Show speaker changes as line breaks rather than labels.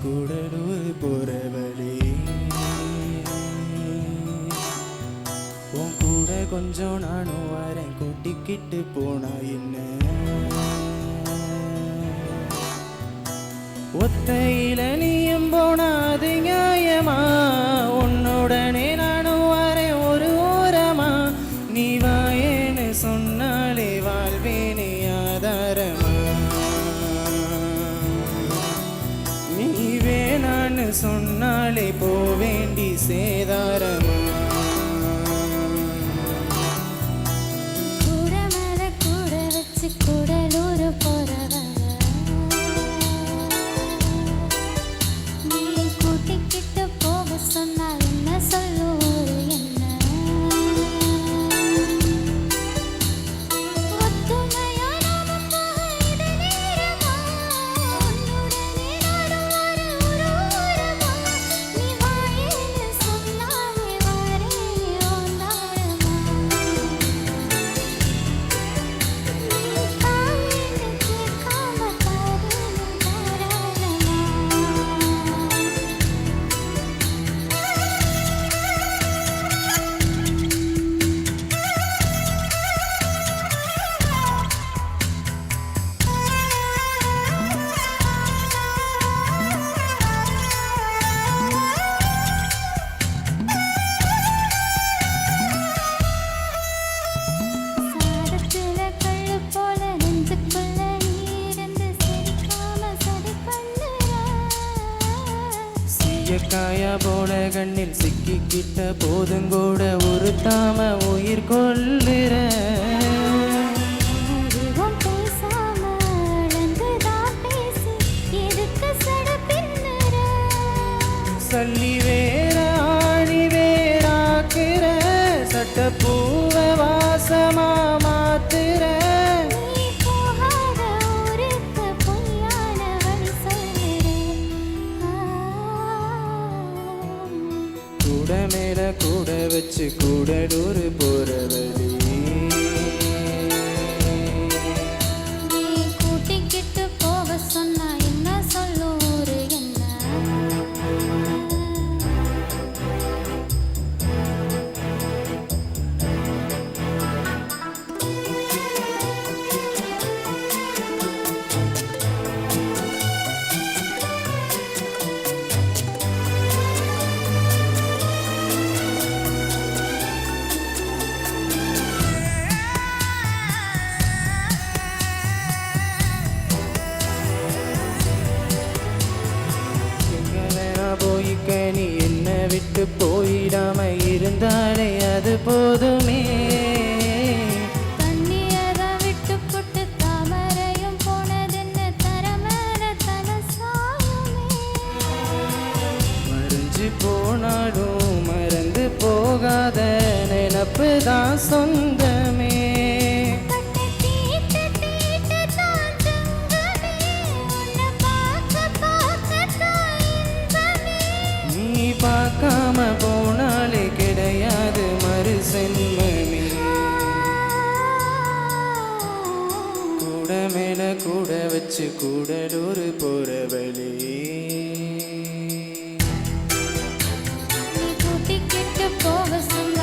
கூடலூர் போற வழி உன் கூட கொஞ்சம் நானும் வரேன் கூட்டிக்கிட்டு போனா என்ன ஒத்தையில நீயும் போனாது நியாயமா உன்னுடனே நானும் வரேன் ஒரு ஓரமா நீ வாயேன்னு சொன்னாலே வாழ்வேனே ஆதாரமா நீ வேணான்னு சொன்னாலே போவேண்டி சேதாரமா
கூட மேல கூட வச்சு கூடலூர் போறவ நீ கூட்டிக்கிட்டு போக சொன்னா என்ன சொல்லுவோரு என்ன ஒத்துமையா நாம போக இது நேரமா உன்னுடனே நானும் வர ஒரு ஓரமா நீ வாயேன்னு சொன்னாலே வரே ஓந்தாரமா நீ தாயேன்னு கேட்காம தரேன்னு தாராளமா சாரத்துல கள்ளு போல நெஞ்சுக்குள்ள நீ இருந்து சிரிக்காம சரி பண்ணுற
சீயக்காயா போல கண்ணில் சிக்கிக்கிட்ட போதுங்கூட உறுத்தாம உயிர் கொள்ளுற
எதுவும் பேசாம அளந்துதான் பேசி எதுக்கு சட பின்னுற
சல்லி வேற ஆணி வேறாக்குற சட்டப்பூவ வாசமா மாத்துற
நீ போகாத ஊருக்கு பொய்யான வழி சொல்லுறேன்
கூட மேல கூட வச்சு கூடலூர் போற வழி
நீ கூட்டிக்கிட்டு போக சொன்னா என்ன சொல்லுவோரு என்ன
எங்க வேணா போய்க்க நீ என்ன விட்டு போயிடாம இருந்தாலே அது போதுமே
தண்ணியத விட்டு புட்டு தாமரையும் போனதென்ன தரமேல தலசாயுமே
மறைஞ்சு போனாலும் மறந்து போகாத நினப்பு தான் சொந்தமே
பட்டு தீட்டு தீட்டு தான் தங்கமே உன்னை பார்க்கத்தான் இன்பமே
நீ பார்க்காம போனாலே கிடையாது மறு சென்மமே கூட மேல கூட வச்சு கூடலூர் போற வழி
நீ கூட்டிக்கிட்டு போக சொன்னா